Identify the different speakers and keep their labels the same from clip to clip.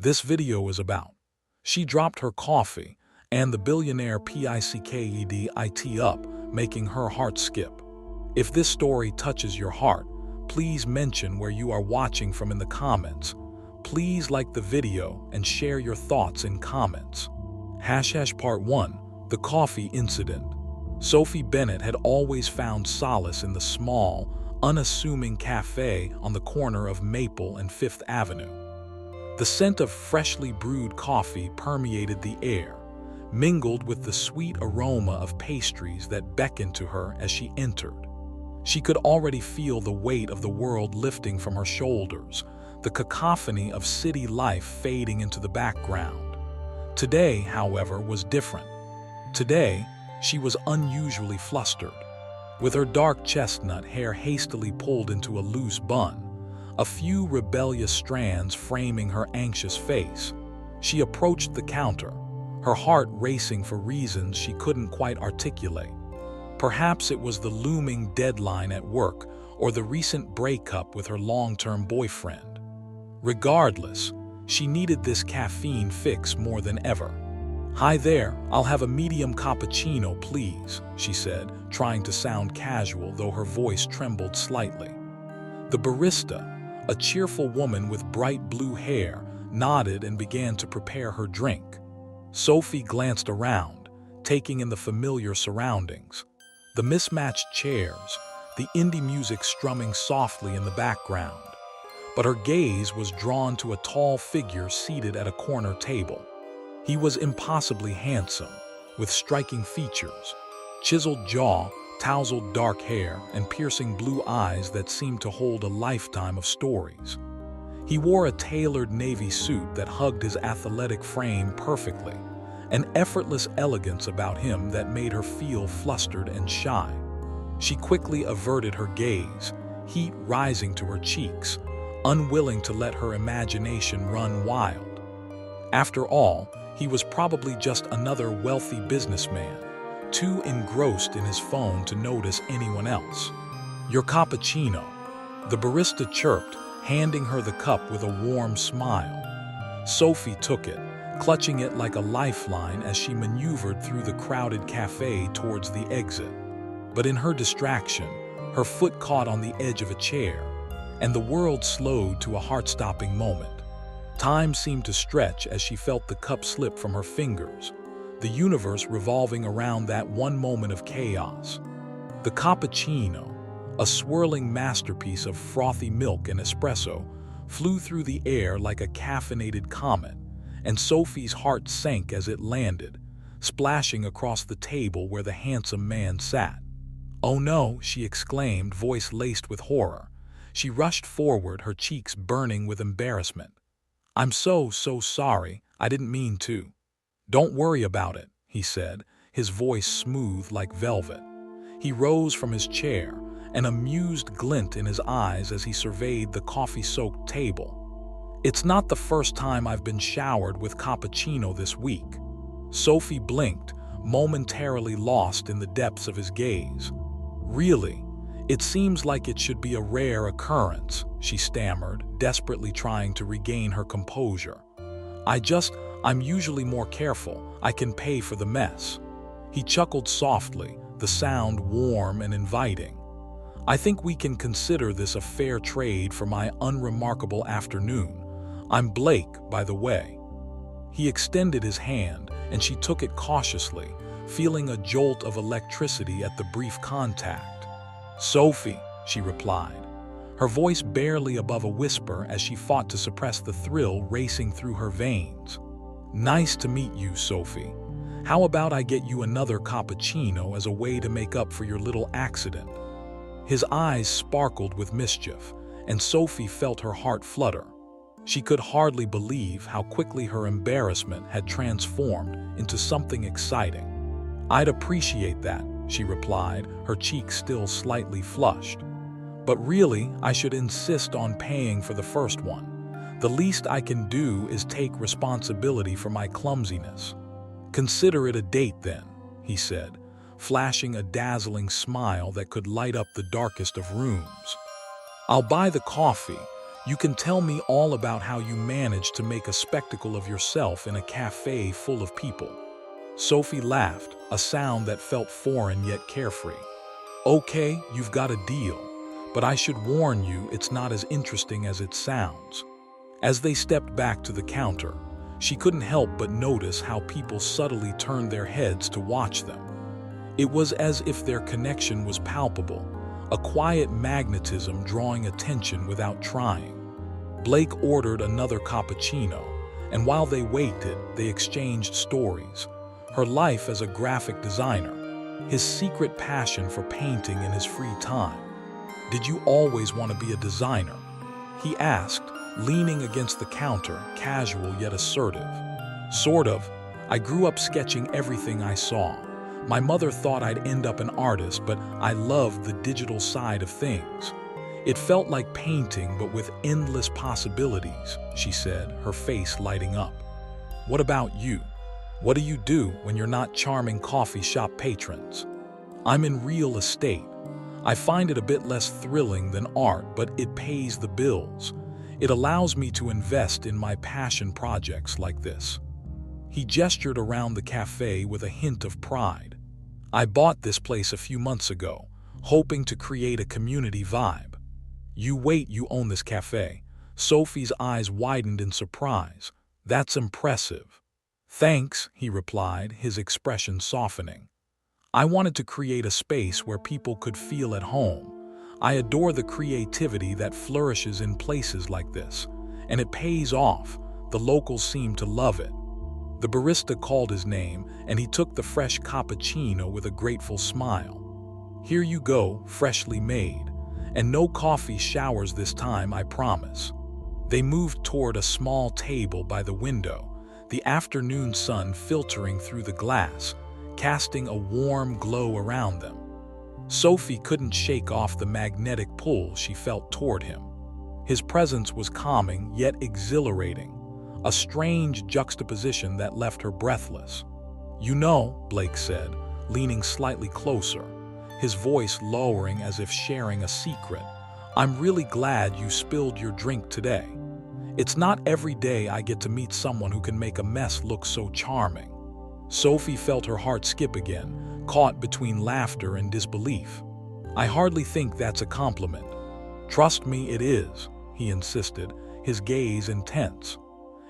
Speaker 1: this video is about. She dropped her coffee, and the billionaire picked up, making her heart skip. If this story touches your heart, please mention where you are watching from in the comments. Please like the video and share your thoughts in comments. Part 1. The Coffee Incident. Sophie Bennett had always found solace in the small, unassuming cafe on the corner of Maple and Fifth Avenue. The scent of freshly brewed coffee permeated the air, mingled with the sweet aroma of pastries that beckoned to her as she entered. She could already feel the weight of the world lifting from her shoulders, the cacophony of city life fading into the background. Today, however, was different. Today, she was unusually flustered. With her dark chestnut hair hastily pulled into a loose bun, a few rebellious strands framing her anxious face, she approached the counter, her heart racing for reasons she couldn't quite articulate. Perhaps it was the looming deadline at work or the recent breakup with her long-term boyfriend. Regardless, she needed this caffeine fix more than ever. "Hi there, I'll have a medium cappuccino, please," she said, trying to sound casual though her voice trembled slightly. The barista, a cheerful woman with bright blue hair, nodded and began to prepare her drink. Sophie glanced around, taking in the familiar surroundings. The mismatched chairs, the indie music strumming softly in the background. But her gaze was drawn to a tall figure seated at a corner table. He was impossibly handsome, with striking features, chiseled jaw, tousled dark hair, and piercing blue eyes that seemed to hold a lifetime of stories. He wore a tailored navy suit that hugged his athletic frame perfectly, an effortless elegance about him that made her feel flustered and shy. She quickly averted her gaze, heat rising to her cheeks, unwilling to let her imagination run wild. After all, he was probably just another wealthy businessman, too engrossed in his phone to notice anyone else. "Your cappuccino," the barista chirped, handing her the cup with a warm smile. Sophie took it, clutching it like a lifeline as she maneuvered through the crowded cafe towards the exit. But in her distraction, her foot caught on the edge of a chair, and the world slowed to a heart-stopping moment. Time seemed to stretch as she felt the cup slip from her fingers, the universe revolving around that one moment of chaos. The cappuccino, a swirling masterpiece of frothy milk and espresso, flew through the air like a caffeinated comet, and Sophie's heart sank as it landed, splashing across the table where the handsome man sat. "Oh no," she exclaimed, voice laced with horror. She rushed forward, her cheeks burning with embarrassment. "I'm so sorry, I didn't mean to." "Don't worry about it," he said, his voice smooth like velvet. He rose from his chair, an amused glint in his eyes as he surveyed the coffee-soaked table. "It's not the first time I've been showered with cappuccino this week." Sophie blinked, momentarily lost in the depths of his gaze. "Really? It seems like it should be a rare occurrence," she stammered, desperately trying to regain her composure. I'm usually more careful. I can pay for the mess." He chuckled softly, the sound warm and inviting. "I think we can consider this a fair trade for my unremarkable afternoon. I'm Blake, by the way." He extended his hand, and she took it cautiously, feeling a jolt of electricity at the brief contact. "Sophie," she replied, her voice barely above a whisper as she fought to suppress the thrill racing through her veins. "Nice to meet you, Sophie. How about I get you another cappuccino as a way to make up for your little accident?" His eyes sparkled with mischief, and Sophie felt her heart flutter. She could hardly believe how quickly her embarrassment had transformed into something exciting. "I'd appreciate that," she replied, her cheeks still slightly flushed. "But really, I should insist on paying for the first one. The least I can do is take responsibility for my clumsiness." "Consider it a date then," he said, flashing a dazzling smile that could light up the darkest of rooms. "I'll buy the coffee. You can tell me all about how you managed to make a spectacle of yourself in a cafe full of people." Sophie laughed, a sound that felt foreign yet carefree. "Okay, you've got a deal, but I should warn you it's not as interesting as it sounds." As they stepped back to the counter, she couldn't help but notice how people subtly turned their heads to watch them. It was as if their connection was palpable, a quiet magnetism drawing attention without trying. Blake ordered another cappuccino, and while they waited, they exchanged stories. Her life as a graphic designer, his secret passion for painting in his free time. "Did you always want to be a designer?" he asked, leaning against the counter, casual yet assertive. "Sort of. I grew up sketching everything I saw. My mother thought I'd end up an artist, but I loved the digital side of things. It felt like painting, but with endless possibilities," she said, her face lighting up. "What about you? What do you do when you're not charming coffee shop patrons?" "I'm in real estate. I find it a bit less thrilling than art, but it pays the bills. It allows me to invest in my passion projects like this." He gestured around the cafe with a hint of pride. "I bought this place a few months ago, hoping to create a community vibe." "You wait, you own this cafe?" Sophie's eyes widened in surprise. "That's impressive." "Thanks," he replied, his expression softening. "I wanted to create a space where people could feel at home. I adore the creativity that flourishes in places like this, and it pays off. The locals seem to love it." The barista called his name, and he took the fresh cappuccino with a grateful smile. "Here you go, freshly made. And no coffee showers this time, I promise." They moved toward a small table by the window, the afternoon sun filtering through the glass, casting a warm glow around them. Sophie couldn't shake off the magnetic pull she felt toward him. His presence was calming yet exhilarating, a strange juxtaposition that left her breathless. "You know," Blake said, leaning slightly closer, his voice lowering as if sharing a secret, "I'm really glad you spilled your drink today. It's not every day I get to meet someone who can make a mess look so charming." Sophie felt her heart skip again, caught between laughter and disbelief. "I hardly think that's a compliment." "Trust me, it is," he insisted, his gaze intense.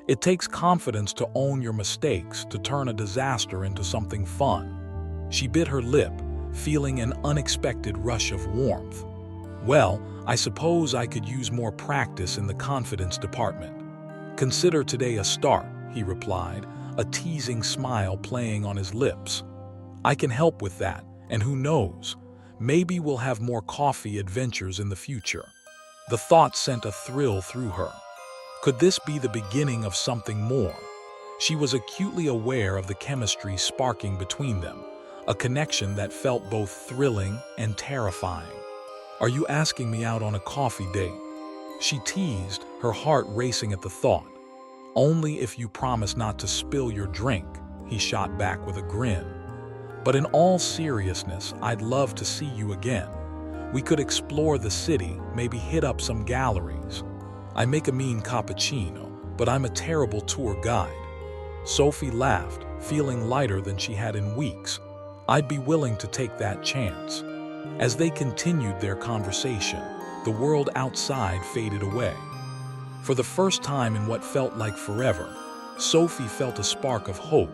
Speaker 1: "It takes confidence to own your mistakes, to turn a disaster into something fun." She bit her lip, feeling an unexpected rush of warmth. "Well, I suppose I could use more practice in the confidence department." "Consider today a start," he replied, a teasing smile playing on his lips. "I can help with that, and who knows, maybe we'll have more coffee adventures in the future." The thought sent a thrill through her. Could this be the beginning of something more? She was acutely aware of the chemistry sparking between them, a connection that felt both thrilling and terrifying. "Are you asking me out on a coffee date?" she teased, her heart racing at the thought. "Only if you promise not to spill your drink," he shot back with a grin. "But in all seriousness, I'd love to see you again. We could explore the city, maybe hit up some galleries. I make a mean cappuccino, but I'm a terrible tour guide." Sophie laughed, feeling lighter than she had in weeks. "I'd be willing to take that chance." As they continued their conversation, the world outside faded away. For the first time in what felt like forever, Sophie felt a spark of hope,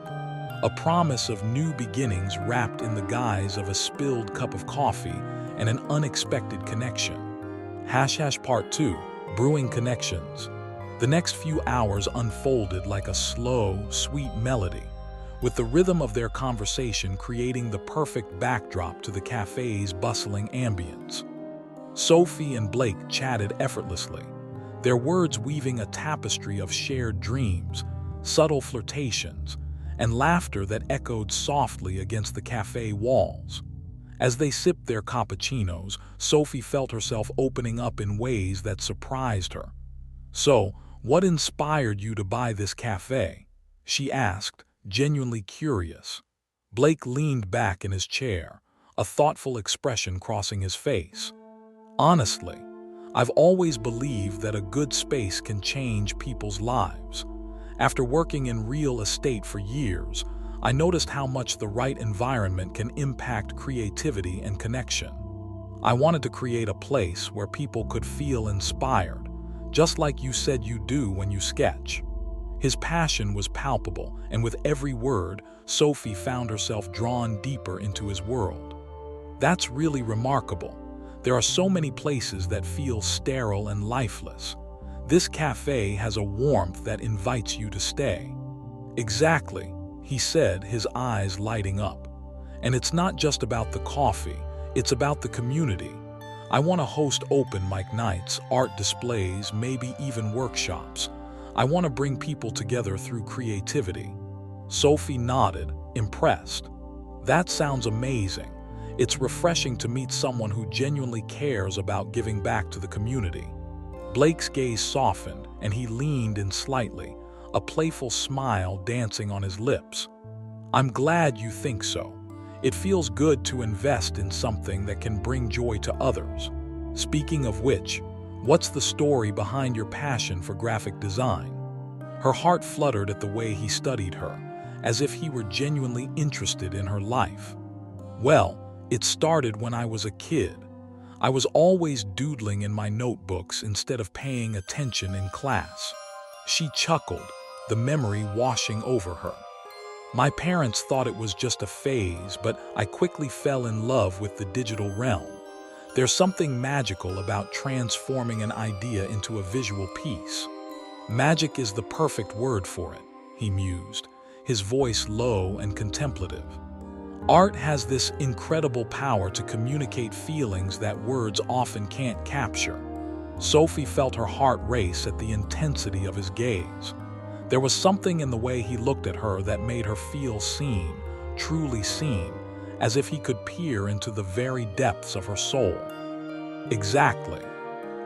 Speaker 1: a promise of new beginnings wrapped in the guise of a spilled cup of coffee and an unexpected connection. Part 2, Brewing Connections. The next few hours unfolded like a slow, sweet melody, with the rhythm of their conversation creating the perfect backdrop to the cafe's bustling ambience. Sophie and Blake chatted effortlessly, their words weaving a tapestry of shared dreams, subtle flirtations, and laughter that echoed softly against the cafe walls. As they sipped their cappuccinos, Sophie felt herself opening up in ways that surprised her. "So, what inspired you to buy this cafe?" she asked, genuinely curious. Blake leaned back in his chair, a thoughtful expression crossing his face. "Honestly, I've always believed that a good space can change people's lives. After working in real estate for years, I noticed how much the right environment can impact creativity and connection. I wanted to create a place where people could feel inspired, just like you said you do when you sketch. His passion was palpable, and with every word, Sophie found herself drawn deeper into his world. That's really remarkable. There are so many places that feel sterile and lifeless. This cafe has a warmth that invites you to stay. Exactly, he said, his eyes lighting up. And it's not just about the coffee, it's about the community. I want to host open mic nights, art displays, maybe even workshops. I want to bring people together through creativity. Sophie nodded, impressed. That sounds amazing. It's refreshing to meet someone who genuinely cares about giving back to the community. Blake's gaze softened, and he leaned in slightly, a playful smile dancing on his lips. I'm glad you think so. It feels good to invest in something that can bring joy to others. Speaking of which, what's the story behind your passion for graphic design? Her heart fluttered at the way he studied her, as if he were genuinely interested in her life. Well, it started when I was a kid. I was always doodling in my notebooks instead of paying attention in class. She chuckled, the memory washing over her. My parents thought it was just a phase, but I quickly fell in love with the digital realm. There's something magical about transforming an idea into a visual piece. Magic is the perfect word for it, he mused, his voice low and contemplative. Art has this incredible power to communicate feelings that words often can't capture. Sophie felt her heart race at the intensity of his gaze. There was something in the way he looked at her that made her feel seen, truly seen, as if he could peer into the very depths of her soul. Exactly.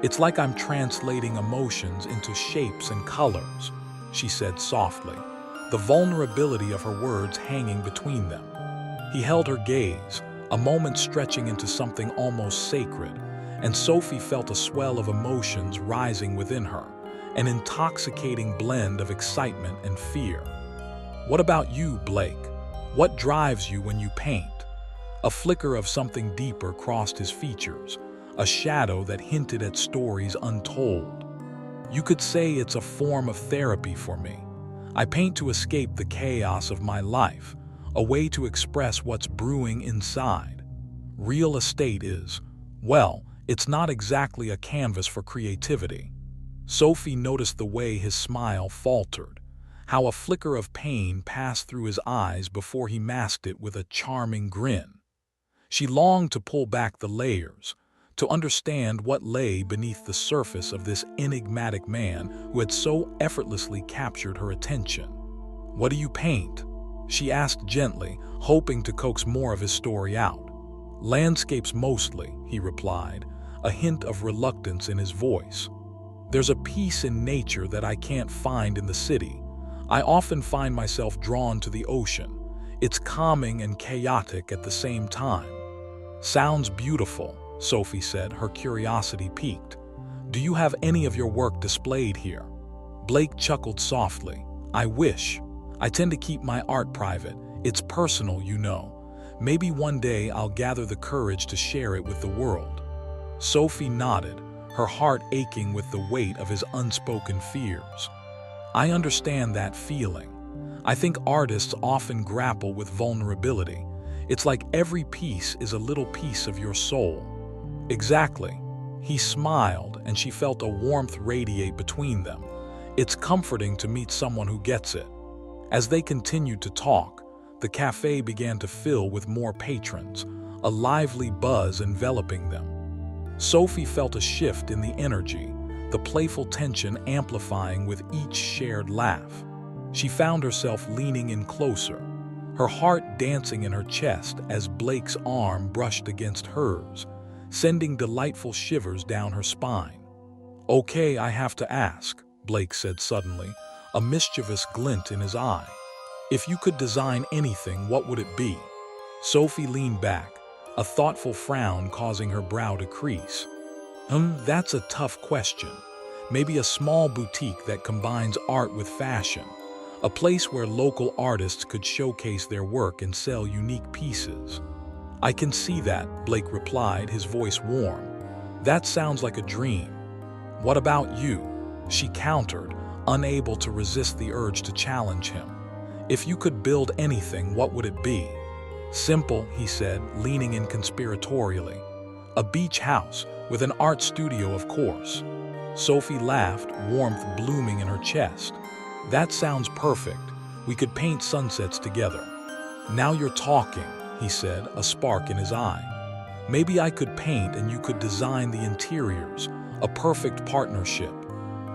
Speaker 1: It's like I'm translating emotions into shapes and colors, she said softly, the vulnerability of her words hanging between them. He held her gaze, a moment stretching into something almost sacred, and Sophie felt a swell of emotions rising within her, an intoxicating blend of excitement and fear. What about you, Blake? What drives you when you paint? A flicker of something deeper crossed his features, a shadow that hinted at stories untold. You could say it's a form of therapy for me. I paint to escape the chaos of my life, a way to express what's brewing inside. Real estate is, well, it's not exactly a canvas for creativity. Sophie noticed the way his smile faltered, how a flicker of pain passed through his eyes before he masked it with a charming grin. She longed to pull back the layers, to understand what lay beneath the surface of this enigmatic man who had so effortlessly captured her attention. What do you paint? She asked gently, hoping to coax more of his story out. Landscapes mostly, he replied, a hint of reluctance in his voice. There's a peace in nature that I can't find in the city. I often find myself drawn to the ocean. It's calming and chaotic at the same time. Sounds beautiful, Sophie said, her curiosity piqued. Do you have any of your work displayed here? Blake chuckled softly. I wish. I tend to keep my art private. It's personal, you know. Maybe one day I'll gather the courage to share it with the world. Sophie nodded, her heart aching with the weight of his unspoken fears. I understand that feeling. I think artists often grapple with vulnerability. It's like every piece is a little piece of your soul. Exactly. He smiled, and she felt a warmth radiate between them. It's comforting to meet someone who gets it. As they continued to talk, the cafe began to fill with more patrons, a lively buzz enveloping them. Sophie felt a shift in the energy, the playful tension amplifying with each shared laugh. She found herself leaning in closer, her heart dancing in her chest as Blake's arm brushed against hers, sending delightful shivers down her spine. Okay, I have to ask, Blake said suddenly, a mischievous glint in his eye. If you could design anything, what would it be? Sophie leaned back, a thoughtful frown causing her brow to crease. That's a tough question. Maybe a small boutique that combines art with fashion. A place where local artists could showcase their work and sell unique pieces. I can see that, Blake replied, his voice warm. That sounds like a dream. What about you? She countered, unable to resist the urge to challenge him. If you could build anything, what would it be? Simple, he said, leaning in conspiratorially. A beach house, with an art studio, of course. Sophie laughed, warmth blooming in her chest. That sounds perfect. We could paint sunsets together. Now you're talking, he said, a spark in his eye. Maybe I could paint and you could design the interiors. A perfect partnership.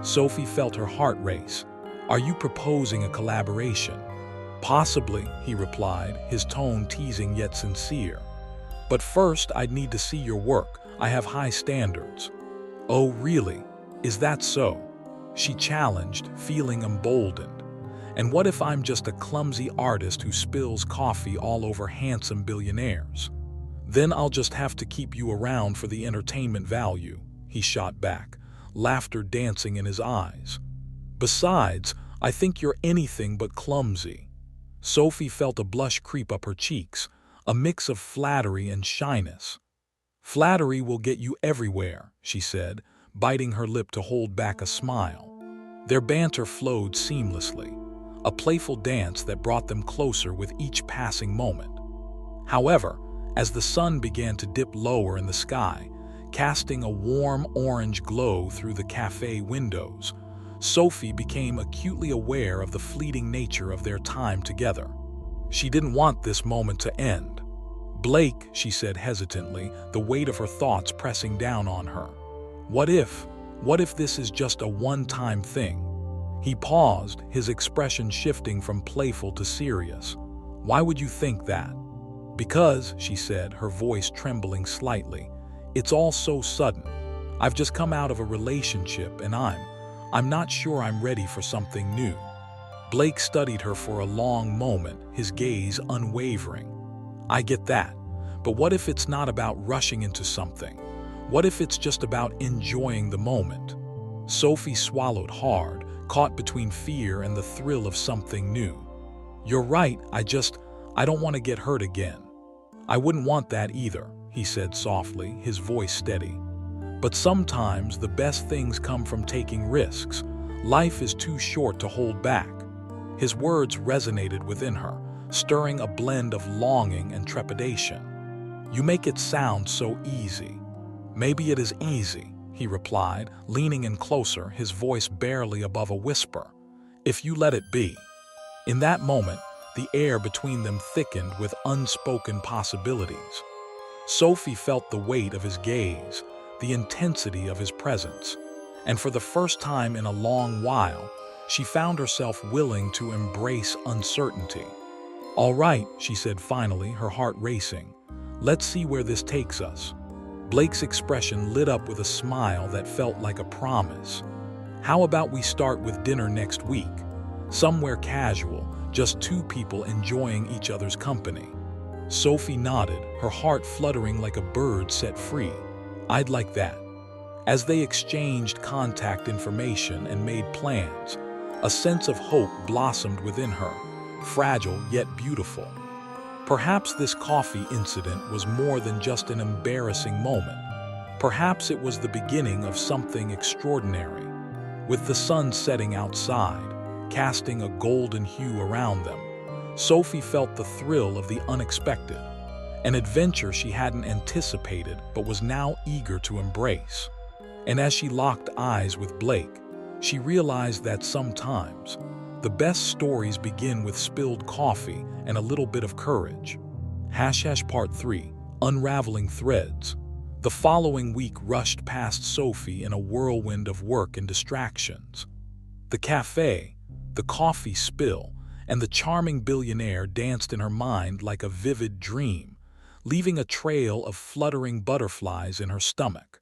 Speaker 1: Sophie felt her heart race. Are you proposing a collaboration? Possibly, he replied, his tone teasing yet sincere. But first, I'd need to see your work. I have high standards. Oh, really? Is that so? She challenged, feeling emboldened. And what if I'm just a clumsy artist who spills coffee all over handsome billionaires? Then I'll just have to keep you around for the entertainment value, he shot back, laughter dancing in his eyes. Besides, I think you're anything but clumsy. Sophie felt a blush creep up her cheeks, a mix of flattery and shyness. Flattery will get you everywhere, she said, biting her lip to hold back a smile. Their banter flowed seamlessly, a playful dance that brought them closer with each passing moment. However, as the sun began to dip lower in the sky, casting a warm orange glow through the cafe windows, Sophie became acutely aware of the fleeting nature of their time together. She didn't want this moment to end. Blake, she said hesitantly, the weight of her thoughts pressing down on her. What if this is just a one-time thing? He paused, his expression shifting from playful to serious. Why would you think that? Because, she said, her voice trembling slightly, it's all so sudden. I've just come out of a relationship and I'm not sure I'm ready for something new. Blake studied her for a long moment, his gaze unwavering. I get that, but what if it's not about rushing into something? What if it's just about enjoying the moment? Sophie swallowed hard, caught between fear and the thrill of something new. You're right, I don't want to get hurt again. I wouldn't want that either, he said softly, his voice steady. But sometimes the best things come from taking risks. Life is too short to hold back. His words resonated within her, stirring a blend of longing and trepidation. You make it sound so easy. Maybe it is easy, he replied, leaning in closer, his voice barely above a whisper. If you let it be. In that moment, the air between them thickened with unspoken possibilities. Sophie felt the weight of his gaze, the intensity of his presence, and for the first time in a long while, she found herself willing to embrace uncertainty. All right, she said finally, her heart racing. Let's see where this takes us. Blake's expression lit up with a smile that felt like a promise. How about we start with dinner next week? Somewhere casual, just two people enjoying each other's company. Sophie nodded, her heart fluttering like a bird set free. I'd like that. As they exchanged contact information and made plans, a sense of hope blossomed within her, fragile yet beautiful. Perhaps this coffee incident was more than just an embarrassing moment. Perhaps it was the beginning of something extraordinary. With the sun setting outside, casting a golden hue around them, Sophie felt the thrill of the unexpected, an adventure she hadn't anticipated but was now eager to embrace. And as she locked eyes with Blake, she realized that sometimes the best stories begin with spilled coffee and a little bit of courage. Part 3, Unraveling Threads. The following week rushed past Sophie in a whirlwind of work and distractions. The cafe, the coffee spill, and the charming billionaire danced in her mind like a vivid dream, leaving a trail of fluttering butterflies in her stomach.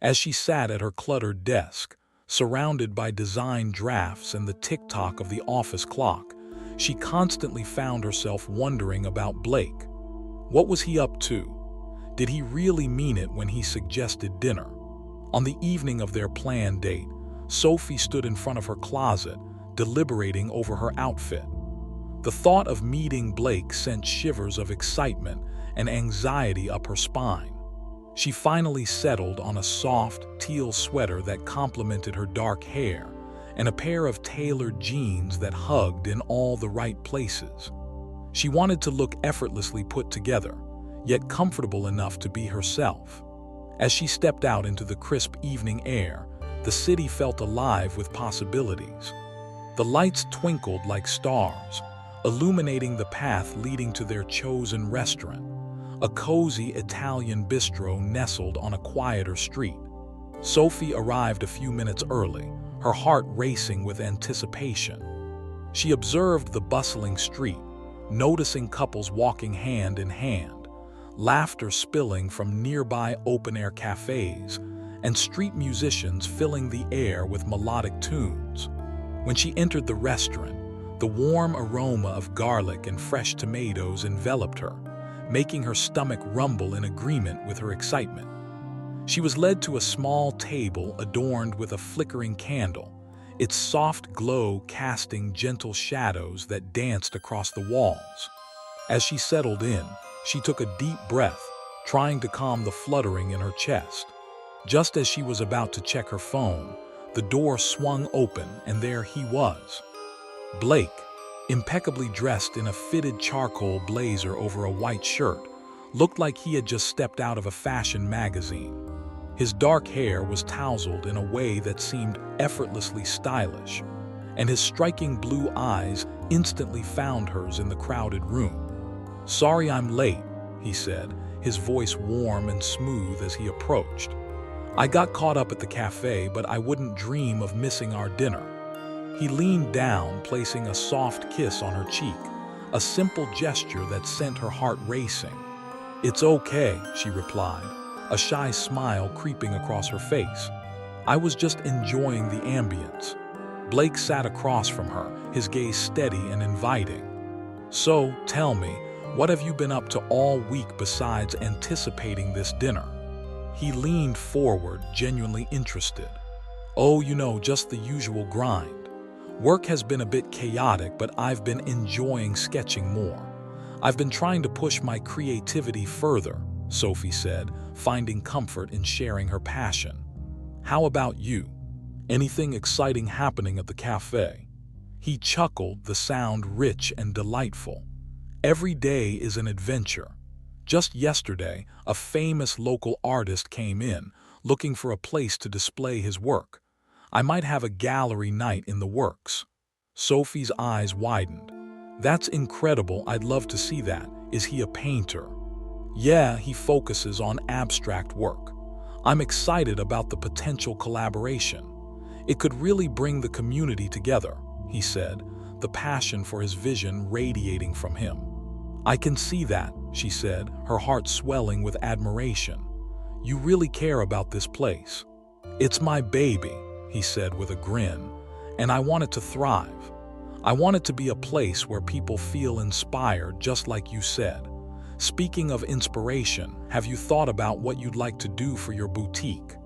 Speaker 1: As she sat at her cluttered desk, surrounded by design drafts and the tick-tock of the office clock, she constantly found herself wondering about Blake. What was he up to? Did he really mean it when he suggested dinner? On the evening of their planned date, Sophie stood in front of her closet, deliberating over her outfit. The thought of meeting Blake sent shivers of excitement and anxiety up her spine. She finally settled on a soft, teal sweater that complemented her dark hair and a pair of tailored jeans that hugged in all the right places. She wanted to look effortlessly put together, yet comfortable enough to be herself. As she stepped out into the crisp evening air, the city felt alive with possibilities. The lights twinkled like stars, illuminating the path leading to their chosen restaurant, a cozy Italian bistro nestled on a quieter street. Sophie arrived a few minutes early, her heart racing with anticipation. She observed the bustling street, noticing couples walking hand in hand, laughter spilling from nearby open-air cafes, and street musicians filling the air with melodic tunes. When she entered the restaurant, the warm aroma of garlic and fresh tomatoes enveloped her, making her stomach rumble in agreement with her excitement. She was led to a small table adorned with a flickering candle, its soft glow casting gentle shadows that danced across the walls. As she settled in, she took a deep breath, trying to calm the fluttering in her chest. Just as she was about to check her phone, the door swung open and there he was. Blake, impeccably dressed in a fitted charcoal blazer over a white shirt, looked like he had just stepped out of a fashion magazine. His dark hair was tousled in a way that seemed effortlessly stylish, and his striking blue eyes instantly found hers in the crowded room. "Sorry I'm late," he said, his voice warm and smooth as he approached. "I got caught up at the cafe, but I wouldn't dream of missing our dinner." He leaned down, placing a soft kiss on her cheek, a simple gesture that sent her heart racing. "It's okay," she replied, a shy smile creeping across her face. "I was just enjoying the ambience." Blake sat across from her, his gaze steady and inviting. "So, tell me, what have you been up to all week besides anticipating this dinner?" He leaned forward, genuinely interested. "Oh, just the usual grind. Work has been a bit chaotic, but I've been enjoying sketching more. I've been trying to push my creativity further," Sophie said, finding comfort in sharing her passion. "How about you? Anything exciting happening at the cafe?" He chuckled, the sound rich and delightful. "Every day is an adventure. Just yesterday, a famous local artist came in, looking for a place to display his work. I might have a gallery night in the works." Sophie's eyes widened. "That's incredible, I'd love to see that. Is he a painter?" "Yeah, he focuses on abstract work. I'm excited about the potential collaboration. It could really bring the community together," he said, the passion for his vision radiating from him. "I can see that," she said, her heart swelling with admiration. "You really care about this place." "It's my baby," he said with a grin, "and I want it to thrive. I want it to be a place where people feel inspired, just like you said. Speaking of inspiration, have you thought about what you'd like to do for your boutique?"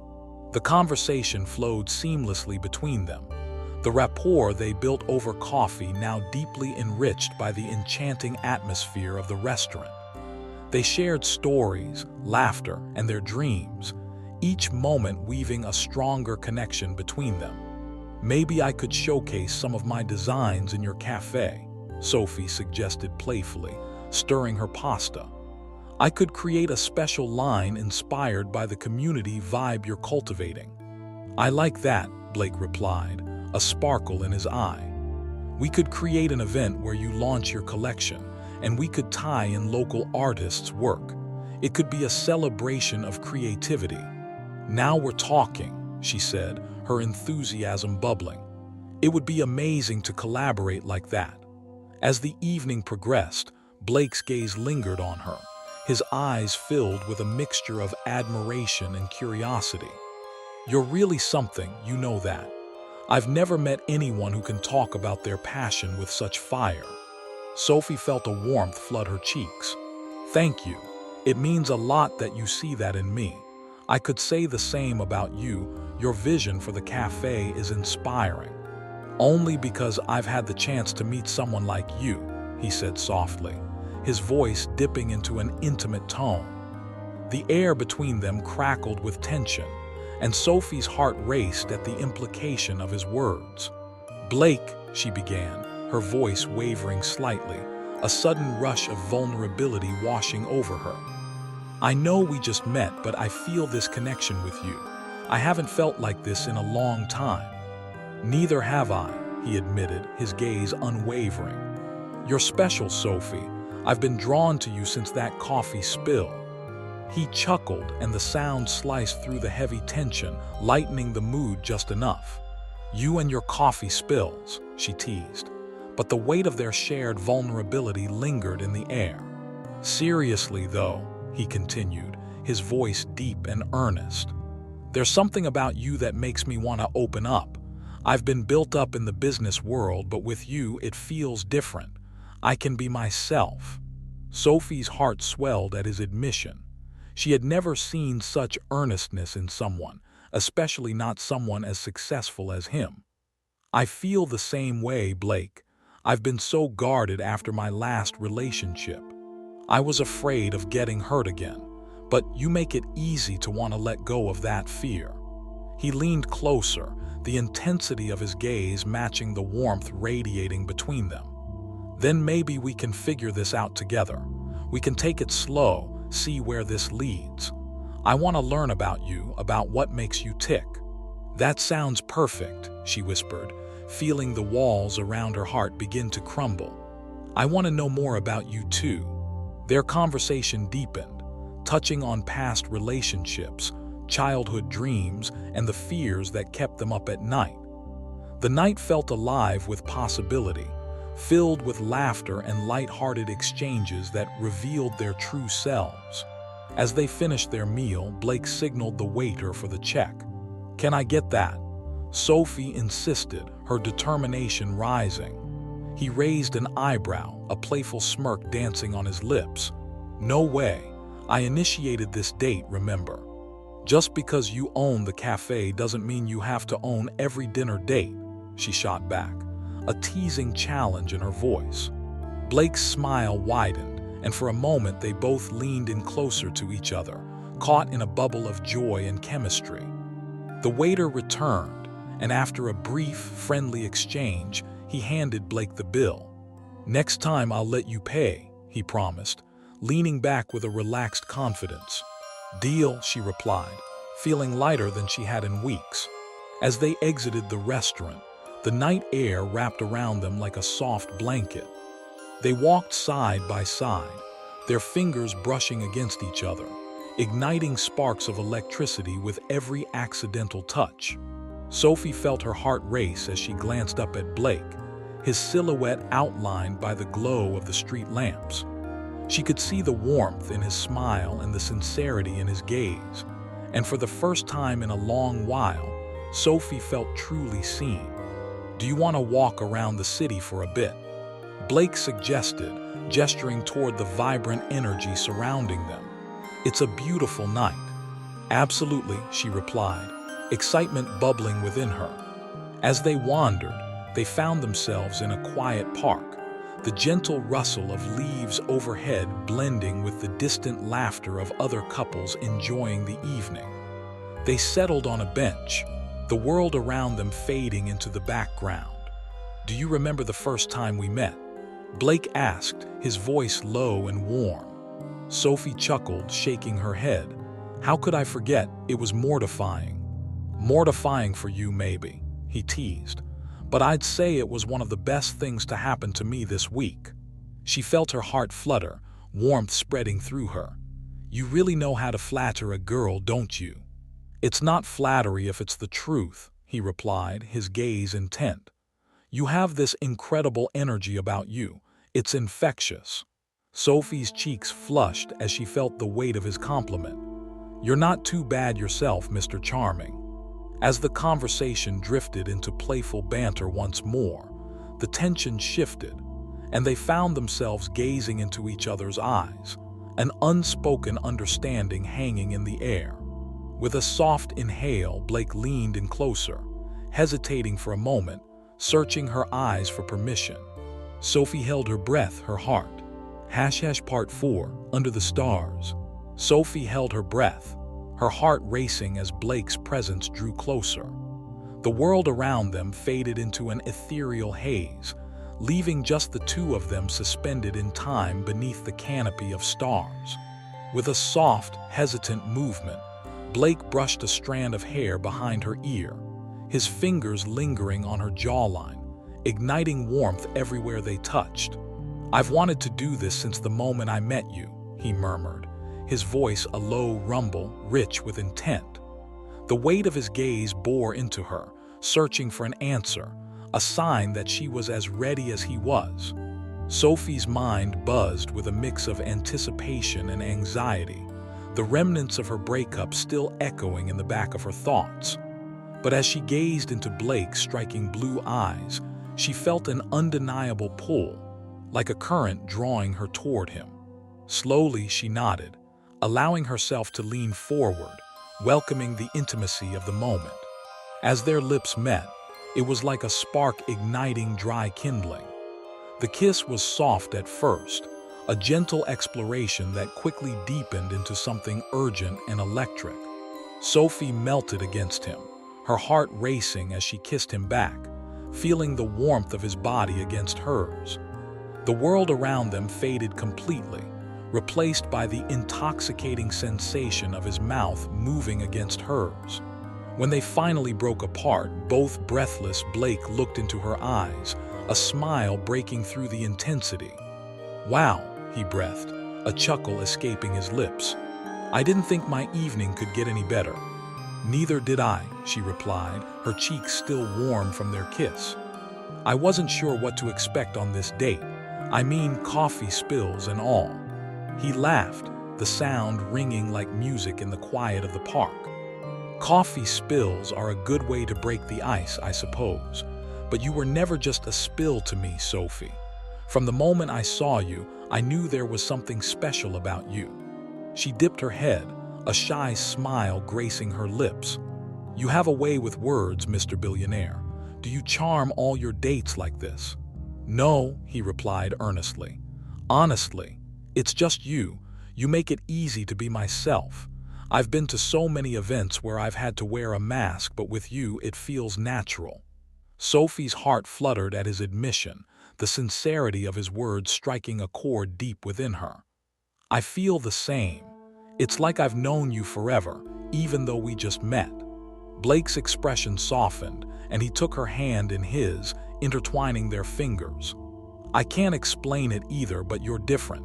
Speaker 1: The conversation flowed seamlessly between them, the rapport they built over coffee now deeply enriched by the enchanting atmosphere of the restaurant. They shared stories, laughter, and their dreams, each moment weaving a stronger connection between them. "Maybe I could showcase some of my designs in your cafe," Sophie suggested playfully, stirring her pasta. "I could create a special line inspired by the community vibe you're cultivating." "I like that," Blake replied, a sparkle in his eye. "We could create an event where you launch your collection, and we could tie in local artists' work. It could be a celebration of creativity." "Now we're talking," she said, her enthusiasm bubbling. "It would be amazing to collaborate like that." As the evening progressed, Blake's gaze lingered on her, his eyes filled with a mixture of admiration and curiosity. "You're really something, you know that. I've never met anyone who can talk about their passion with such fire." Sophie felt a warmth flood her cheeks. "Thank you. It means a lot that you see that in me. I could say the same about you. Your vision for the cafe is inspiring. Only because I've had the chance to meet someone like you, he said softly, his voice dipping into an intimate tone. The air between them crackled with tension, and Sophie's heart raced at the implication of his words. "Blake," she began, her voice wavering slightly, a sudden rush of vulnerability washing over her. "I know we just met, but I feel this connection with you. I haven't felt like this in a long time." "Neither have I," he admitted, his gaze unwavering. "You're special, Sophie. I've been drawn to you since that coffee spill." He chuckled, and the sound sliced through the heavy tension, lightening the mood just enough. "You and your coffee spills," she teased, but the weight of their shared vulnerability lingered in the air. "Seriously, though," he continued, his voice deep and earnest, "there's something about you that makes me want to open up. I've been built up in the business world, but with you it feels different. I can be myself." Sophie's heart swelled at his admission. She had never seen such earnestness in someone, especially not someone as successful as him. "I feel the same way, Blake. I've been so guarded after my last relationship. I was afraid of getting hurt again, but you make it easy to want to let go of that fear." He leaned closer, the intensity of his gaze matching the warmth radiating between them. "Then maybe we can figure this out together. We can take it slow, see where this leads. I want to learn about you, about what makes you tick." "That sounds perfect," she whispered, feeling the walls around her heart begin to crumble. "I want to know more about you too." Their conversation deepened, touching on past relationships, childhood dreams, and the fears that kept them up at night. The night felt alive with possibility, filled with laughter and light-hearted exchanges that revealed their true selves. As they finished their meal, Blake signaled the waiter for the check. "Can I get that?" Sophie insisted, her determination rising. He raised an eyebrow, a playful smirk dancing on his lips. "No way. I initiated this date, remember. Just because you own the cafe doesn't mean you have to own every dinner date," she shot back, a teasing challenge in her voice. Blake's smile widened, and for a moment they both leaned in closer to each other, caught in a bubble of joy and chemistry. The waiter returned, and after a brief, friendly exchange, he handed Blake the bill. "Next time I'll let you pay," he promised, leaning back with a relaxed confidence. "Deal," she replied, feeling lighter than she had in weeks. As they exited the restaurant, the night air wrapped around them like a soft blanket. They walked side by side, their fingers brushing against each other, igniting sparks of electricity with every accidental touch. Sophie felt her heart race as she glanced up at Blake, his silhouette outlined by the glow of the street lamps. She could see the warmth in his smile and the sincerity in his gaze, and for the first time in a long while, Sophie felt truly seen. "Do you want to walk around the city for a bit?" Blake suggested, gesturing toward the vibrant energy surrounding them. "It's a beautiful night." "Absolutely," she replied, excitement bubbling within her. As they wandered, they found themselves in a quiet park, the gentle rustle of leaves overhead blending with the distant laughter of other couples enjoying the evening. They settled on a bench, the world around them fading into the background. "Do you remember the first time we met?" Blake asked, his voice low and warm. Sophie chuckled, shaking her head. "How could I forget? It was mortifying." "Mortifying for you, maybe," he teased. "But I'd say it was one of the best things to happen to me this week." She felt her heart flutter, warmth spreading through her. "You really know how to flatter a girl, don't you?" "It's not flattery if it's the truth," he replied, his gaze intent. "You have this incredible energy about you. It's infectious." Sophie's cheeks flushed as she felt the weight of his compliment. "You're not too bad yourself, Mr. Charming." As the conversation drifted into playful banter once more, the tension shifted, and they found themselves gazing into each other's eyes, an unspoken understanding hanging in the air. With a soft inhale, Blake leaned in closer, hesitating for a moment, searching her eyes for permission. Sophie held her breath, her heart. Part 4, Under the Stars. Sophie held her breath, her heart racing as Blake's presence drew closer. The world around them faded into an ethereal haze, leaving just the two of them suspended in time beneath the canopy of stars. With a soft, hesitant movement, Blake brushed a strand of hair behind her ear, his fingers lingering on her jawline, igniting warmth everywhere they touched. "I've wanted to do this since the moment I met you," he murmured, his voice a low rumble, rich with intent. The weight of his gaze bore into her, searching for an answer, a sign that she was as ready as he was. Sophie's mind buzzed with a mix of anticipation and anxiety, the remnants of her breakup still echoing in the back of her thoughts. But as she gazed into Blake's striking blue eyes, she felt an undeniable pull, like a current drawing her toward him. Slowly she nodded, allowing herself to lean forward, welcoming the intimacy of the moment. As their lips met, it was like a spark igniting dry kindling. The kiss was soft at first, a gentle exploration that quickly deepened into something urgent and electric. Sophie melted against him, her heart racing as she kissed him back, feeling the warmth of his body against hers. The world around them faded completely, replaced by the intoxicating sensation of his mouth moving against hers. When they finally broke apart, both breathless, Blake looked into her eyes, a smile breaking through the intensity. "Wow," he breathed, a chuckle escaping his lips. "I didn't think my evening could get any better." "Neither did I," she replied, her cheeks still warm from their kiss. "I wasn't sure what to expect on this date. I mean, coffee spills and all." He laughed, the sound ringing like music in the quiet of the park. "Coffee spills are a good way to break the ice, I suppose. But you were never just a spill to me, Sophie. From the moment I saw you, I knew there was something special about you." She dipped her head, a shy smile gracing her lips. "You have a way with words, Mr. Billionaire. Do you charm all your dates like this?" "No," he replied earnestly. "Honestly, it's just you. You make it easy to be myself. I've been to so many events where I've had to wear a mask, but with you it feels natural." Sophie's heart fluttered at his admission, the sincerity of his words striking a chord deep within her. "I feel the same. It's like I've known you forever, even though we just met." Blake's expression softened, and he took her hand in his, intertwining their fingers. "I can't explain it either, but you're different.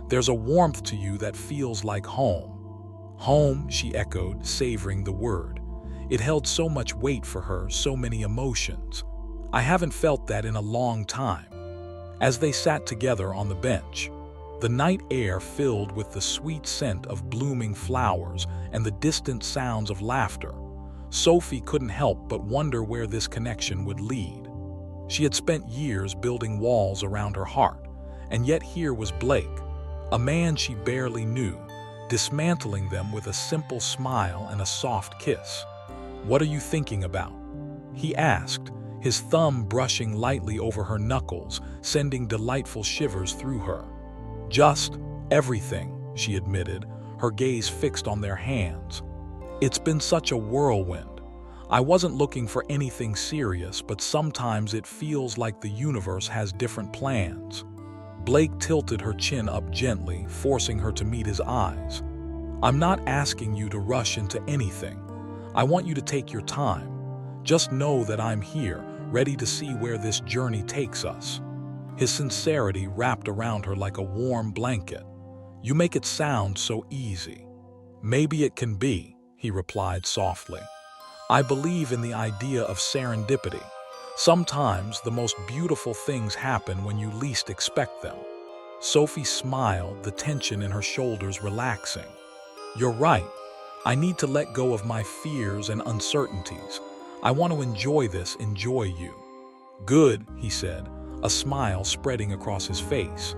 Speaker 1: There's a warmth to you that feels like home." "Home," she echoed, savoring the word. It held so much weight for her, so many emotions. "I haven't felt that in a long time." As they sat together on the bench, the night air filled with the sweet scent of blooming flowers and the distant sounds of laughter, Sophie couldn't help but wonder where this connection would lead. She had spent years building walls around her heart, and yet here was Blake, a man she barely knew, dismantling them with a simple smile and a soft kiss. "What are you thinking about?" he asked, his thumb brushing lightly over her knuckles, sending delightful shivers through her. "Just everything," she admitted, her gaze fixed on their hands. "It's been such a whirlwind. I wasn't looking for anything serious, but sometimes it feels like the universe has different plans." Blake tilted her chin up gently, forcing her to meet his eyes. "I'm not asking you to rush into anything. I want you to take your time. Just know that I'm here, ready to see where this journey takes us." His sincerity wrapped around her like a warm blanket. "You make it sound so easy." "Maybe it can be," he replied softly. "I believe in the idea of serendipity. Sometimes the most beautiful things happen when you least expect them." Sophie smiled, the tension in her shoulders relaxing. "You're right. I need to let go of my fears and uncertainties. I want to enjoy you." "Good," he said, a smile spreading across his face.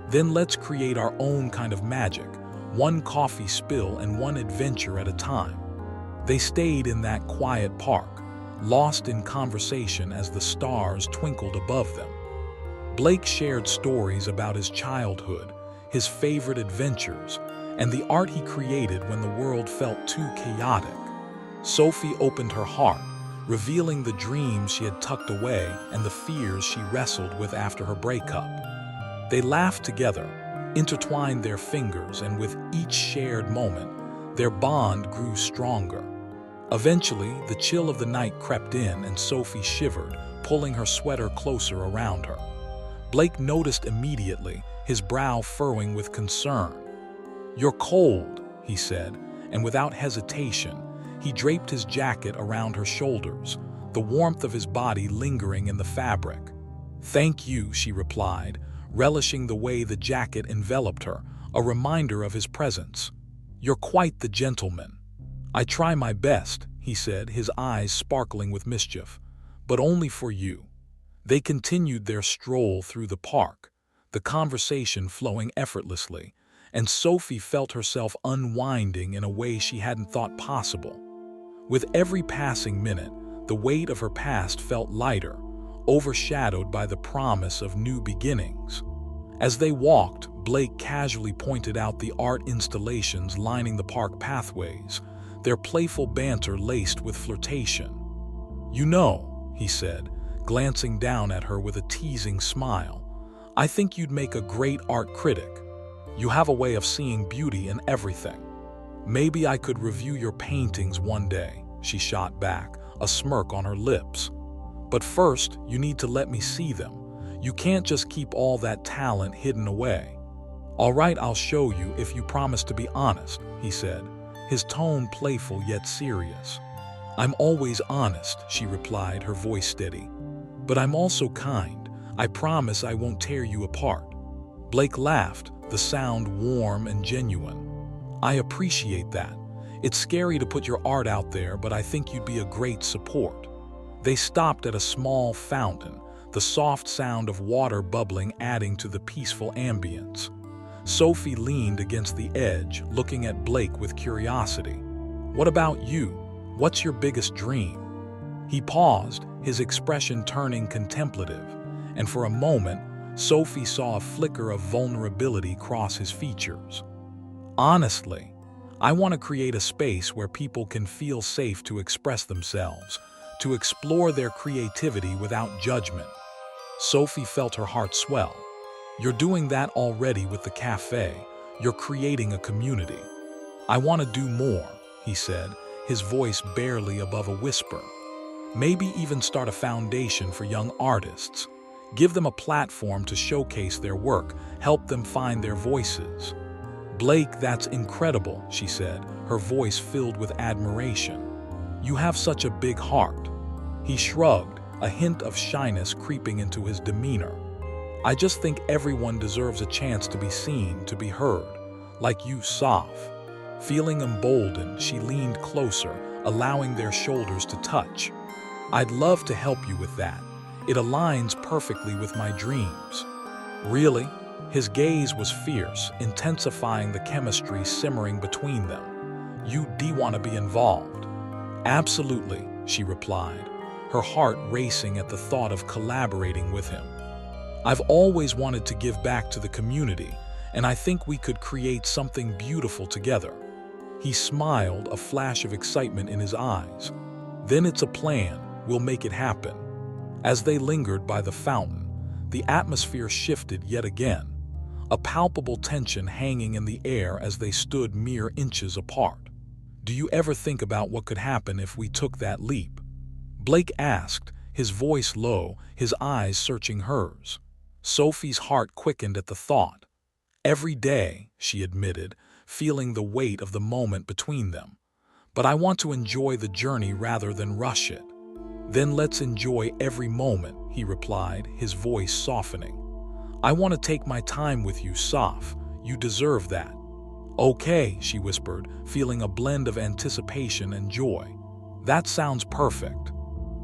Speaker 1: "Then let's create our own kind of magic, one coffee spill and one adventure at a time." They stayed in that quiet park, lost in conversation as the stars twinkled above them. Blake shared stories about his childhood, his favorite adventures, and the art he created when the world felt too chaotic. Sophie opened her heart, revealing the dreams she had tucked away and the fears she wrestled with after her breakup. They laughed together, intertwined their fingers, and with each shared moment, their bond grew stronger. Eventually, the chill of the night crept in and Sophie shivered, pulling her sweater closer around her. Blake noticed immediately, his brow furrowing with concern. "You're cold," he said, and without hesitation, he draped his jacket around her shoulders, the warmth of his body lingering in the fabric. "Thank you," she replied, relishing the way the jacket enveloped her, a reminder of his presence. "You're quite the gentleman." "I try my best," he said, his eyes sparkling with mischief, "but only for you." They continued their stroll through the park, the conversation flowing effortlessly, and Sophie felt herself unwinding in a way she hadn't thought possible. With every passing minute, the weight of her past felt lighter, overshadowed by the promise of new beginnings. As they walked, Blake casually pointed out the art installations lining the park pathways, their playful banter laced with flirtation. "You know," he said, glancing down at her with a teasing smile, "I think you'd make a great art critic. You have a way of seeing beauty in everything." "Maybe I could review your paintings one day," she shot back, a smirk on her lips. "But first, you need to let me see them. You can't just keep all that talent hidden away." "All right, I'll show you if you promise to be honest," he said, his tone playful yet serious. "I'm always honest," she replied, her voice steady. "But I'm also kind. I promise I won't tear you apart." Blake laughed, the sound warm and genuine. "I appreciate that. It's scary to put your art out there, but I think you'd be a great support." They stopped at a small fountain, the soft sound of water bubbling adding to the peaceful ambience. Sophie leaned against the edge, looking at Blake with curiosity. "What about you? What's your biggest dream?" He paused, his expression turning contemplative, and for a moment, Sophie saw a flicker of vulnerability cross his features. "Honestly, I want to create a space where people can feel safe to express themselves, to explore their creativity without judgment." Sophie felt her heart swell. "You're doing that already with the cafe. You're creating a community." "I want to do more," he said, his voice barely above a whisper. "Maybe even start a foundation for young artists. Give them a platform to showcase their work, help them find their voices." "Blake, that's incredible," she said, her voice filled with admiration. "You have such a big heart." He shrugged, a hint of shyness creeping into his demeanor. "I just think everyone deserves a chance to be seen, to be heard. Like you, Soph." Feeling emboldened, she leaned closer, allowing their shoulders to touch. "I'd love to help you with that. It aligns perfectly with my dreams." "Really?" His gaze was fierce, intensifying the chemistry simmering between them. "You do want to be involved?" "Absolutely," she replied, her heart racing at the thought of collaborating with him. "I've always wanted to give back to the community, and I think we could create something beautiful together." He smiled, a flash of excitement in his eyes. "Then it's a plan. We'll make it happen." As they lingered by the fountain, the atmosphere shifted yet again, a palpable tension hanging in the air as they stood mere inches apart. "Do you ever think about what could happen if we took that leap?" Blake asked, his voice low, his eyes searching hers. Sophie's heart quickened at the thought. "Every day," she admitted, feeling the weight of the moment between them. "But I want to enjoy the journey rather than rush it." "Then let's enjoy every moment," he replied, his voice softening. "I want to take my time with you, Soph. You deserve that." "Okay," she whispered, feeling a blend of anticipation and joy. "That sounds perfect."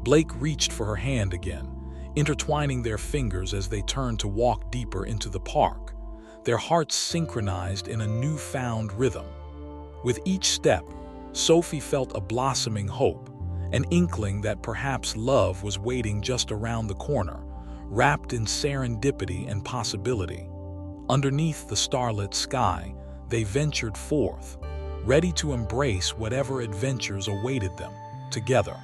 Speaker 1: Blake reached for her hand again, intertwining their fingers as they turned to walk deeper into the park, their hearts synchronized in a newfound rhythm. With each step, Sophie felt a blossoming hope, an inkling that perhaps love was waiting just around the corner, wrapped in serendipity and possibility. Underneath the starlit sky, they ventured forth, ready to embrace whatever adventures awaited them, together.